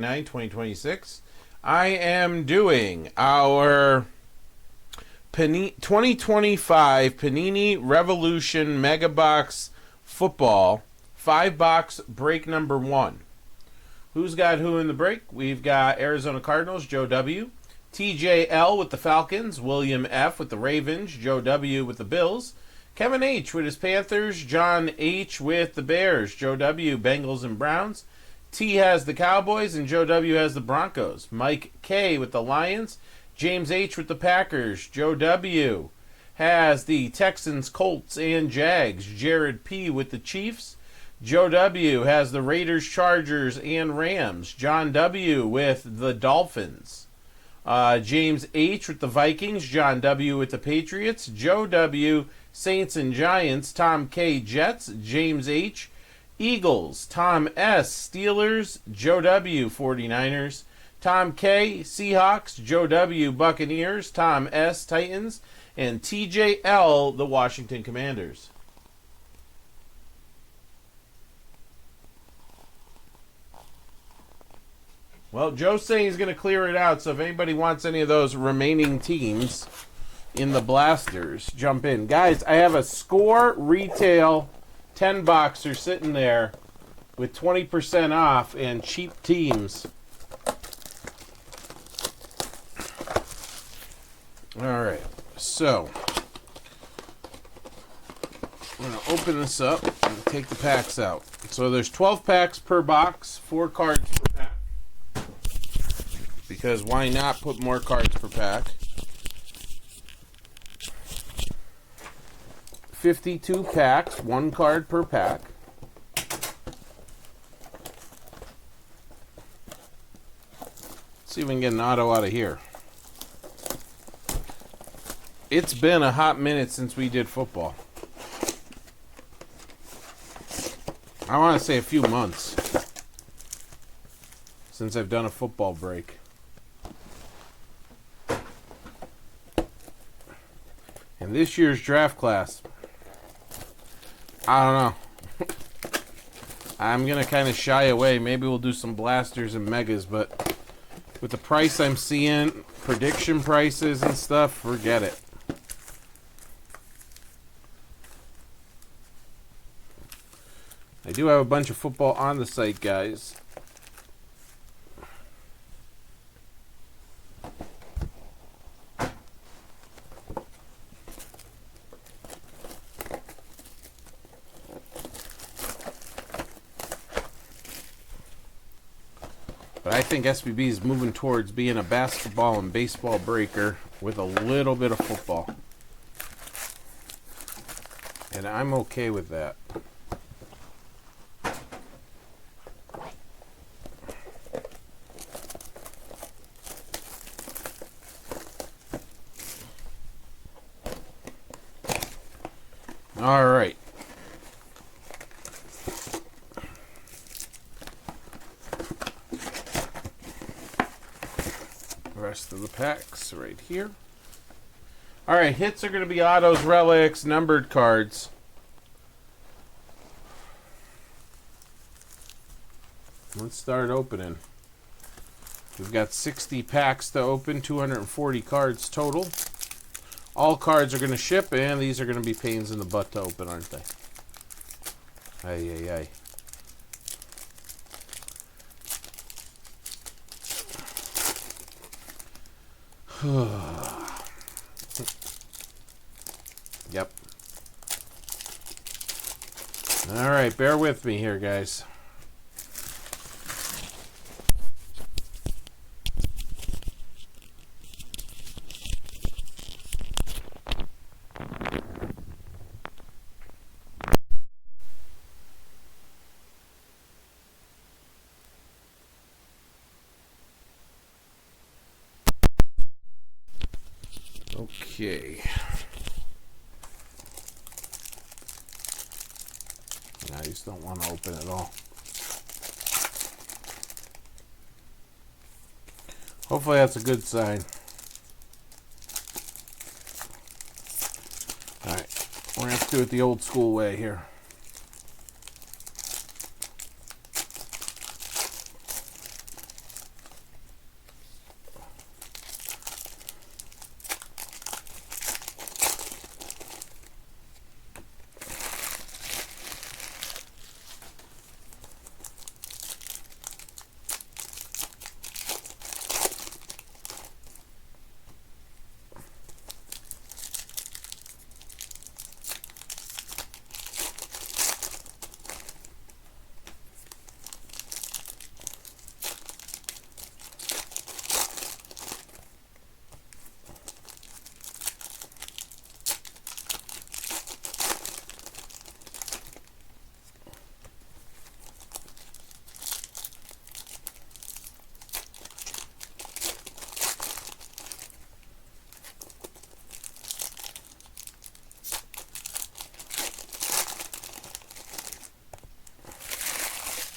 2026. I am doing our 2025 Panini Revolution Mega Box Football 5-box break number 1. Who's got who in the break? We've got Arizona Cardinals, Joe W. TJL with the Falcons, William F. with the Ravens, Joe W. with the Bills, Kevin H. with his Panthers, John H. with the Bears, Joe W. Bengals and Browns, T has the Cowboys, and Joe W. has the Broncos. Mike K. with the Lions, James H. with the Packers, Joe W. has the Texans, Colts, and Jags, Jared P. with the Chiefs, Joe W. has the Raiders, Chargers, and Rams, John W. with the Dolphins, James H. with the Vikings, John W. with the Patriots, Joe W. Saints and Giants, Tom K. Jets, James H. Eagles, Tom S. Steelers, Joe W. 49ers, Tom K. Seahawks, Joe W. Buccaneers, Tom S. Titans, and TJL the Washington Commanders. Well, Joe's saying he's going to clear it out, so if anybody wants any of those remaining teams in the blasters, jump in. Guys, I have a Score Retail 10-boxer sitting there with 20% off and cheap teams. All right, so I'm going to open this up and take the packs out. So there's 12 packs per box, 4 cards per pack. Because why not put more cards per pack? 52 packs, 1 card per pack. Let's see if we can get an auto out of here. It's been a hot minute since we did football. I want to say a few months since I've done a football break. And this year's draft class, I don't know. I'm going to kind of shy away. Maybe we'll do some blasters and megas, but with the price I'm seeing, prediction prices and stuff, forget it. I do have a bunch of football on the site, guys. But I think SBB is moving towards being a basketball and baseball breaker with a little bit of football. And I'm okay with that. All right. Rest of the packs right here. All right, hits are going to be autos, relics, numbered cards. Let's start opening. We've got 60 packs to open, 240 cards total. All cards are going to ship, and these are going to be pains in the butt to open, aren't they? Ay, ay, ay. Yep. All right, bear with me here, guys. Okay. I just don't want to open it all. Hopefully that's a good sign. Alright, we're going to have to do it the old school way here.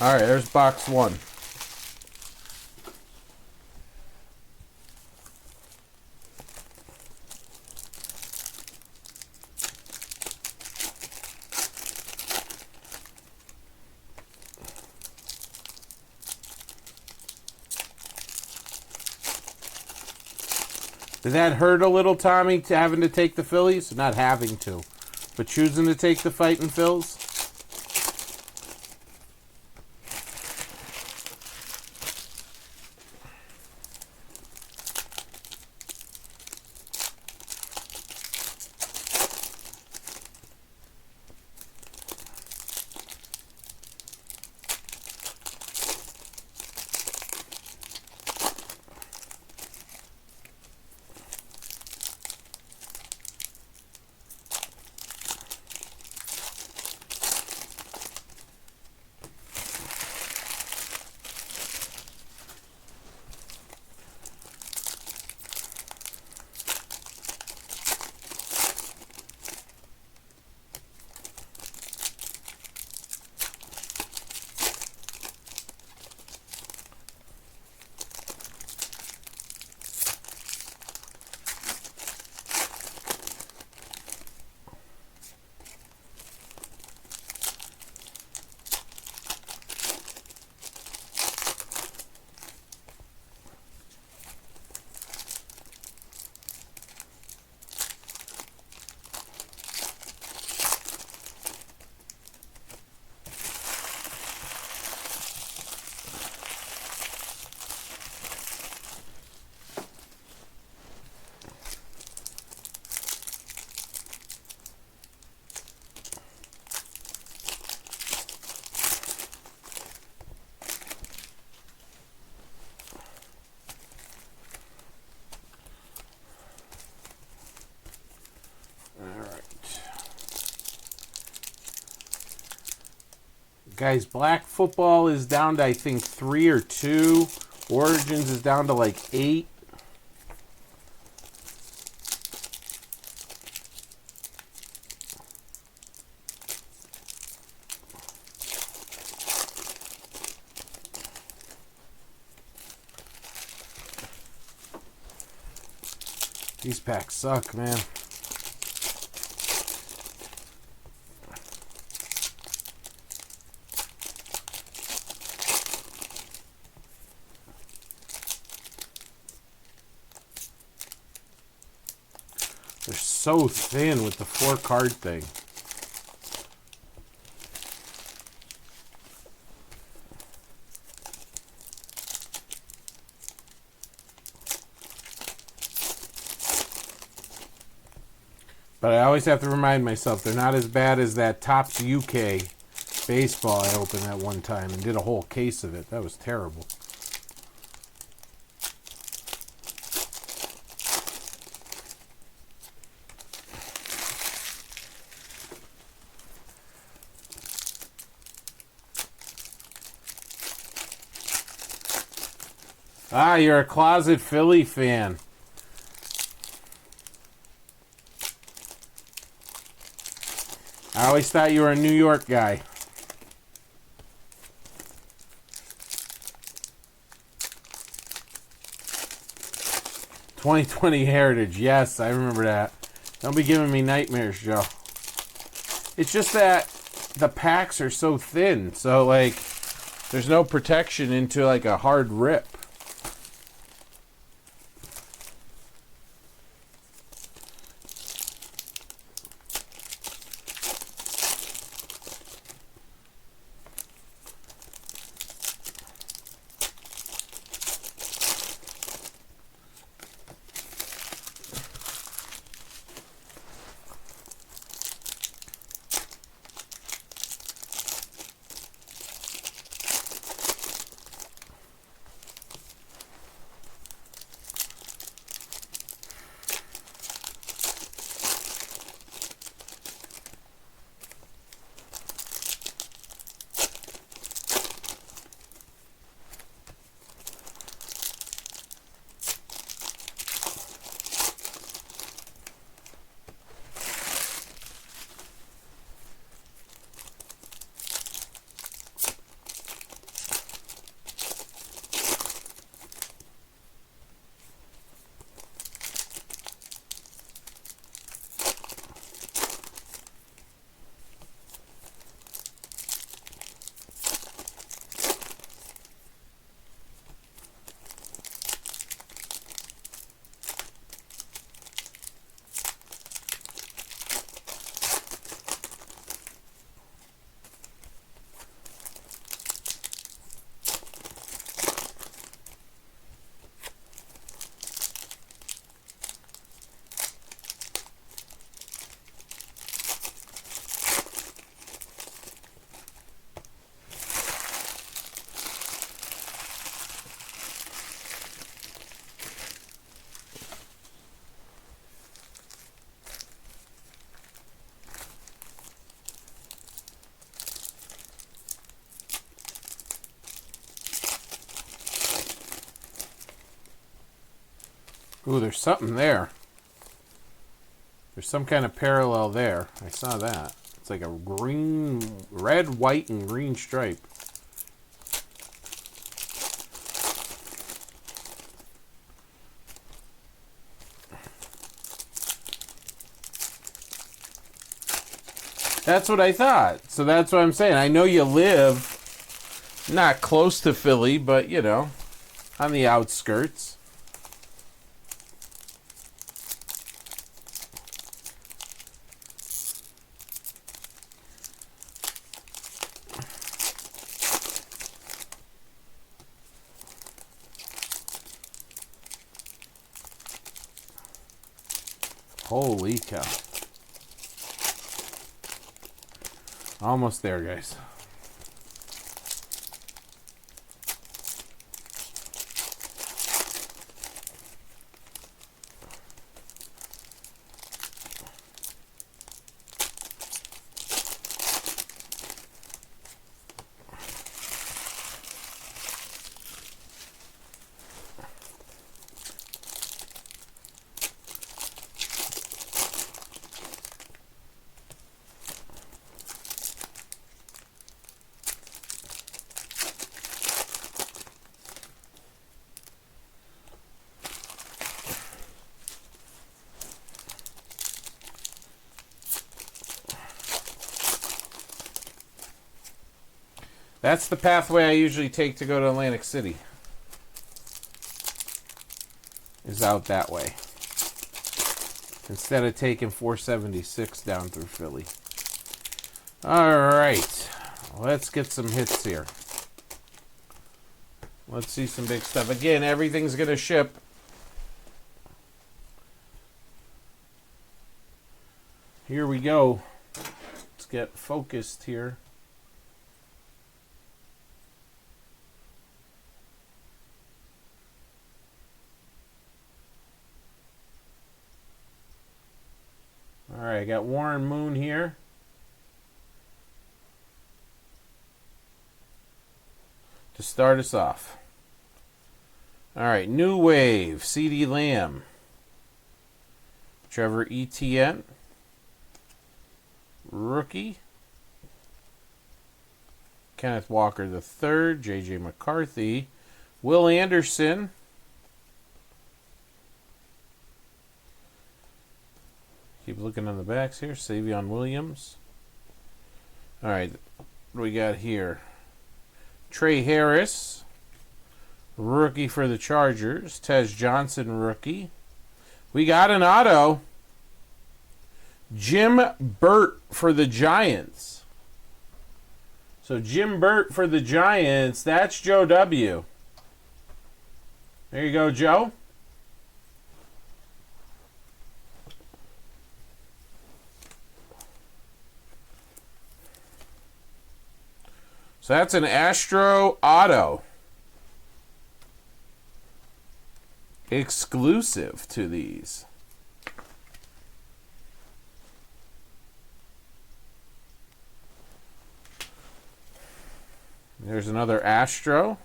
All right, there's box one. Did that hurt a little, Tommy, to having to take the Phillies? Not having to, but choosing to take the Fightin' Phils? Guys, black football is down to, I think, 3 or 2. Origins is down to like 8. These packs suck, man. They're so thin with the 4-card thing. But I always have to remind myself they're not as bad as that Topps UK baseball I opened at one time and did a whole case of it. That was terrible. Ah, you're a closet Philly fan. I always thought you were a New York guy. '20 Heritage. Yes, I remember that. Don't be giving me nightmares, Joe. It's just that the packs are so thin. So, like, there's no protection into, like, a hard rip. Ooh, there's something there. There's some kind of parallel there. I saw that. It's like a green, red, white, and green stripe. That's what I thought. So that's what I'm saying. I know you live not close to Philly, but, you know, on the outskirts. Holy cow. Almost there, guys. That's the pathway I usually take to go to Atlantic City. Is out that way. Instead of taking 476 down through Philly. Alright. Let's get some hits here. Let's see some big stuff. Again, everything's going to ship. Here we go. Let's get focused here. Alright, I got Warren Moon here. To start us off. Alright, New Wave, CeeDee Lamb. Trevor Etienne. Rookie. Kenneth Walker III. J.J. McCarthy. Will Anderson. Keep looking on the backs here. Savion Williams. Alright, what do we got here? Trey Harris. Rookie for the Chargers. Tez Johnson, rookie. We got an auto. Jim Burt for the Giants. So Jim Burt for the Giants. That's Joe W. There you go, Joe. So that's an Astro auto. Exclusive to these. There's another Astro.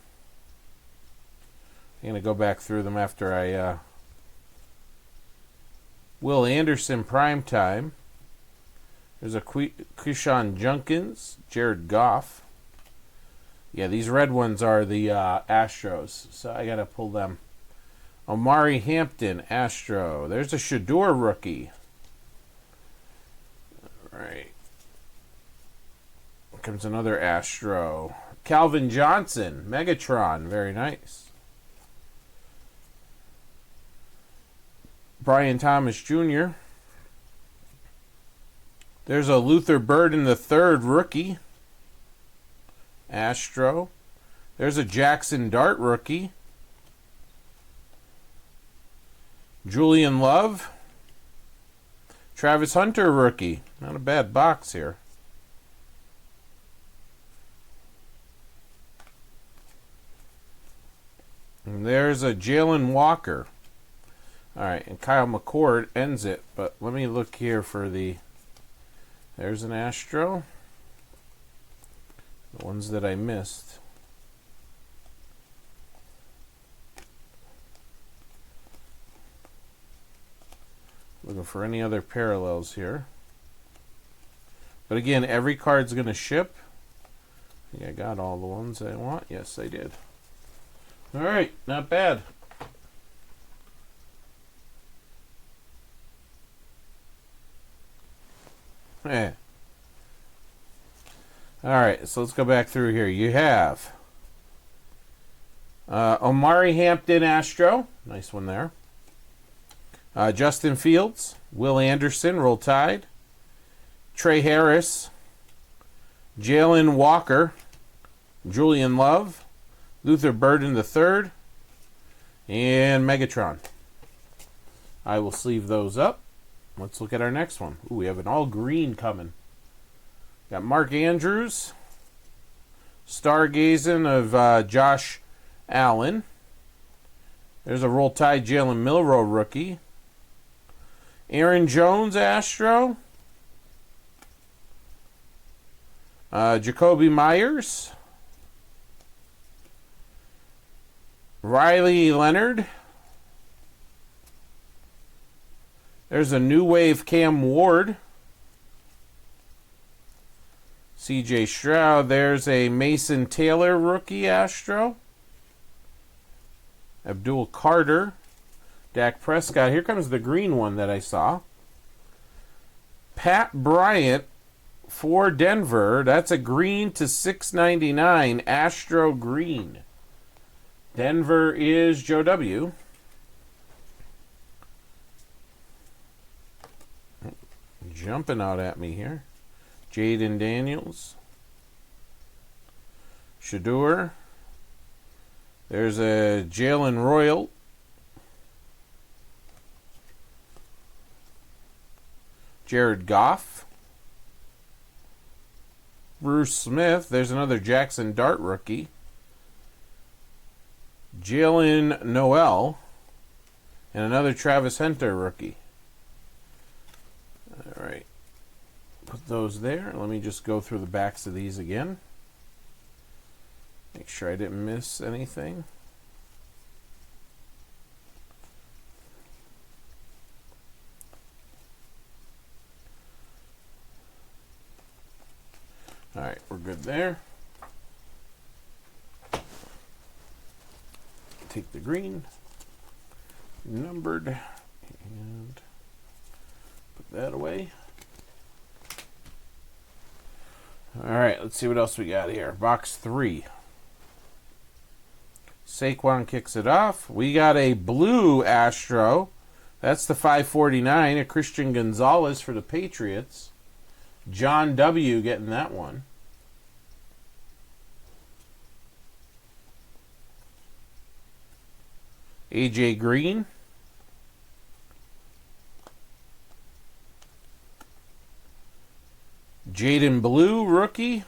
I'm going to go back through them after I... Will Anderson primetime. There's a Keyshawn Junkins. Jared Goff. Yeah, these red ones are the Astros, so I got to pull them. Omari Hampton, Astro. There's a Shador rookie. All right. Here comes another Astro. Calvin Johnson, Megatron. Very nice. Brian Thomas Jr. There's a Luther Burden III rookie. Astro. There's a Jackson Dart rookie. Julian Love. Travis Hunter rookie. Not a bad box here. And there's a Jalen Walker. Alright, and Kyle McCord ends it. But let me look here for the... There's an Astro. The ones that I missed. Looking for any other parallels here. But again, every card's going to ship. I think I got all the ones I want. Yes, I did. All right, not bad. Eh. All right, so let's go back through here. You have Omari Hampton Astro. Nice one there. Justin Fields. Will Anderson, Roll Tide. Trey Harris. Jalen Walker. Julian Love. Luther Burden III. And Megatron. I will sleeve those up. Let's look at our next one. Ooh, we have an all green coming. Got Mark Andrews. Stargazing of Josh Allen. There's a Roll Tide Jalen Milroe rookie. Aaron Jones Astro. Jacoby Myers. Riley Leonard. There's a New Wave Cam Ward. CJ Stroud. There's a Mason Taylor rookie Astro. Abdul Carter. Dak Prescott. Here comes the green one that I saw. Pat Bryant for Denver. That's a green to 699 Astro green. Denver is Joe W. Jumping out at me here. Jaden Daniels. Shadur. There's a Jalen Royal. Jared Goff. Bruce Smith. There's another Jackson Dart rookie. Jalen Noel. And another Travis Hunter rookie. All right. Put those there. Let me just go through the backs of these again. Make sure I didn't miss anything. All right, we're good there. Take the green, numbered, and put that away. All right, let's see what else we got here. Box 3. Saquon kicks it off. We got a blue Astro. That's the 549, a Christian Gonzalez for the Patriots. John W. getting that one. AJ Green. Jaden Blue, rookie.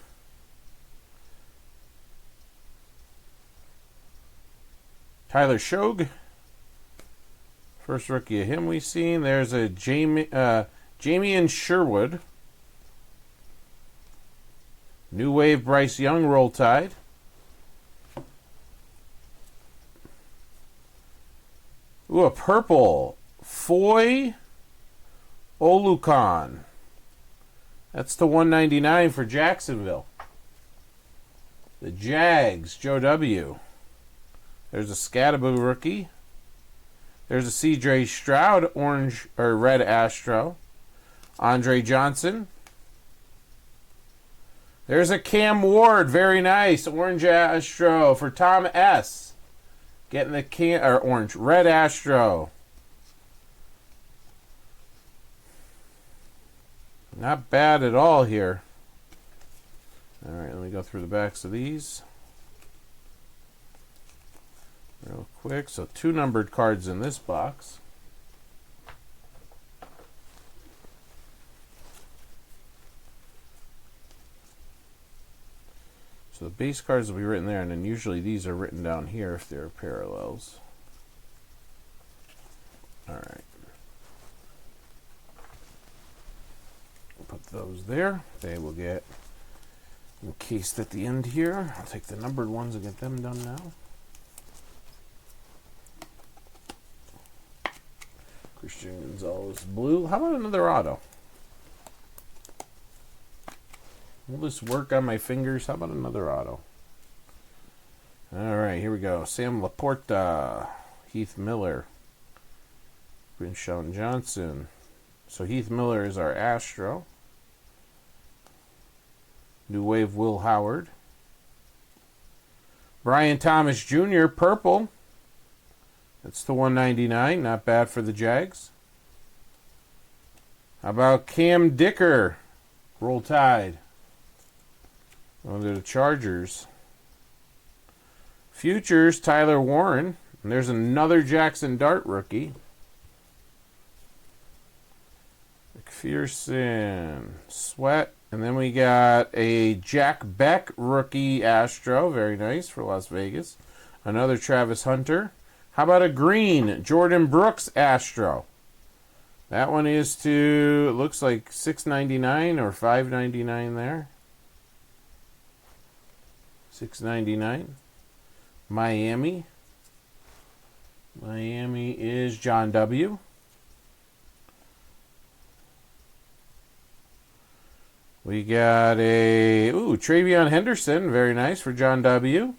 Tyler Shogue. First rookie of him we've seen. There's a Jamian Sherwood. New Wave Bryce Young, Roll Tide. Ooh, a purple. Foy Olukan. That's the 199 for Jacksonville. The Jags, Joe W. There's a Scattaboo rookie. There's a CJ Stroud, orange or red Astro. Andre Johnson. There's a Cam Ward, very nice, orange Astro for Tom S. Getting the orange, red Astro. Not bad at all here. All right, let me go through the backs of these real quick. So 2 numbered cards in this box. So the base cards will be written there, and then usually these are written down here if they're parallels. All right. Put those there. They will get encased at the end here. I'll take the numbered ones and get them done now. Christian Gonzalez blue. How about another auto? Will this work on my fingers? How about another auto? All right, here we go. Sam Laporta, Heath Miller, Brinshawn Johnson. So Heath Miller is our Astro. New Wave Will Howard. Brian Thomas Jr., purple. That's the 199. Not bad for the Jags. How about Cam Dicker? Roll Tide. On to the Chargers. Futures, Tyler Warren. And there's another Jackson Dart rookie. McPherson. Sweat. And then we got a Jack Beck rookie Astro. Very nice for Las Vegas. Another Travis Hunter. How about a green Jordan Brooks Astro? That one is to, it looks like $6.99 or $5.99 there. $6.99. Miami. Miami is John W. We got a Travion Henderson, very nice for John W.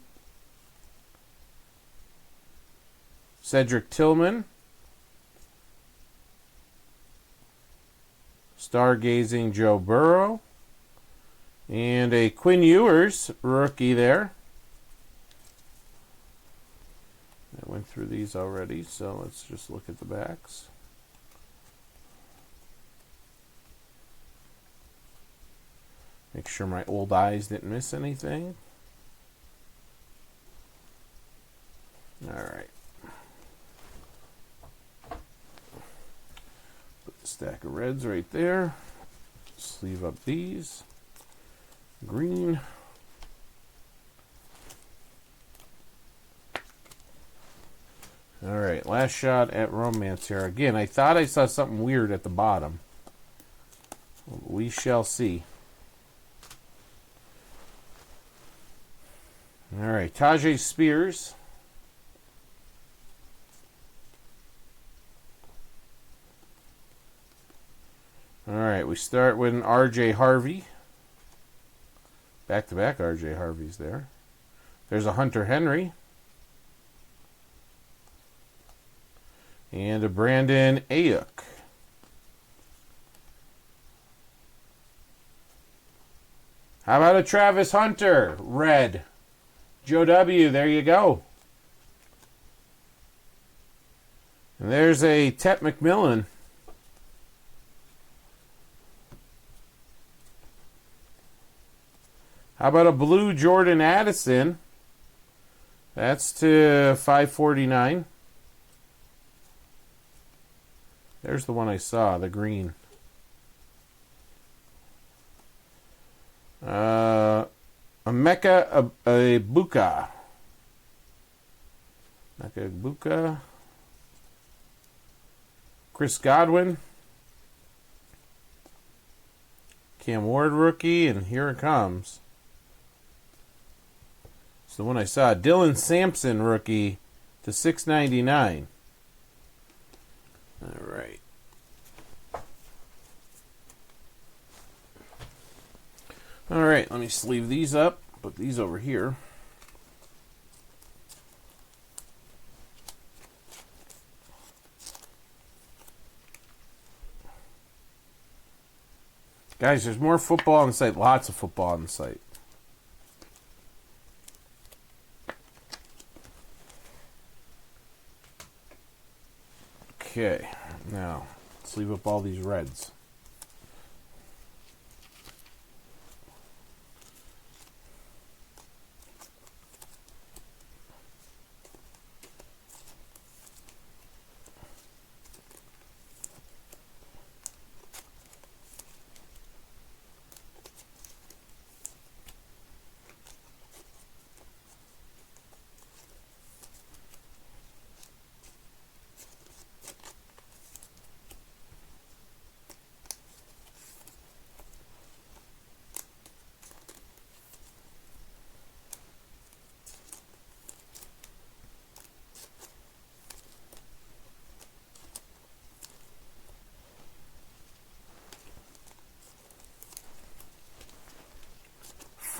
Cedric Tillman. Stargazing Joe Burrow. And a Quinn Ewers rookie there. I went through these already, so let's just look at the backs. Make sure my old eyes didn't miss anything. All right. Put the stack of reds right there. Sleeve up these. Green. All right, last shot at romance here. Again, I thought I saw something weird at the bottom. We shall see. All right, Tajay Spears. All right, we start with an R.J. Harvey. Back-to-back R.J. Harveys there. There's a Hunter Henry. And a Brandon Ayuk. How about a Travis Hunter? Red. Joe W., there you go. And there's a Tet McMillan. How about a blue Jordan Addison? That's to $5.49. There's the one I saw, the green. Emeka Egbuka. Egbuka. Chris Godwin. Cam Ward rookie, and here it comes. It's the one I saw. Dylan Sampson rookie to $6.99. All right. All right, let me sleeve these up. Put these over here. Guys, there's more football on the site. Lots of football on the site. Okay, now sleeve up all these reds.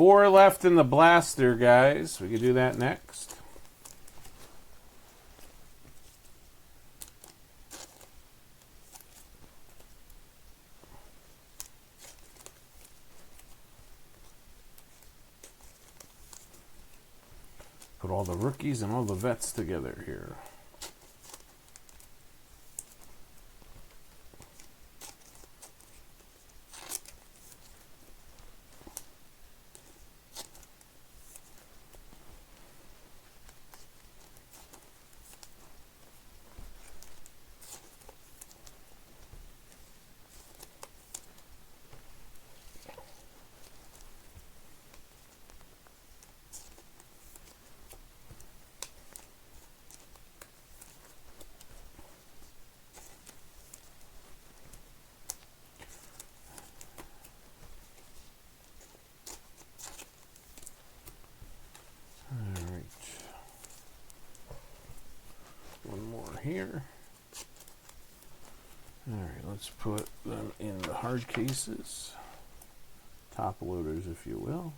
4 left in the blaster, guys. We can do that next. Put all the rookies and all the vets together here. Here. Alright, let's put them in the hard cases. Top loaders, if you will.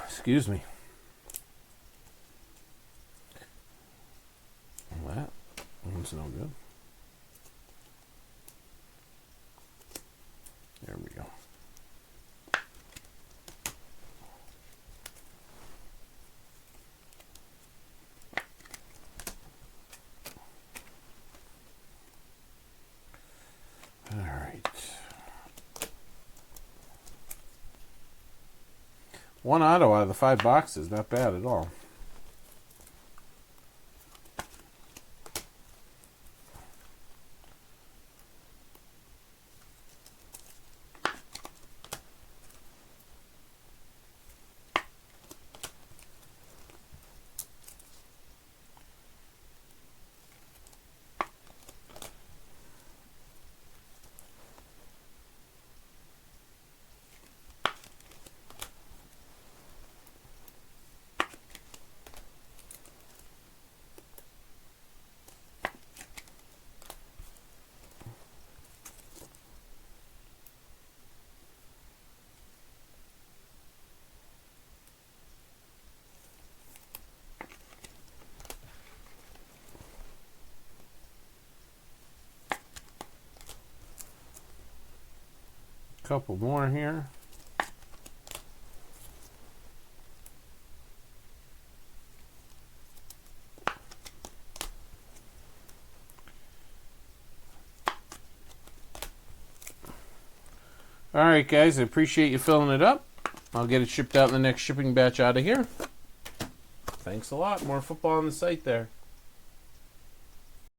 Excuse me. That one's no good. There we go. All right. One auto out of the 5 boxes, not bad at all. Couple more here. All right, guys, I appreciate you filling it up. I'll get it shipped out in the next shipping batch out of here. Thanks a lot. More football on the site there.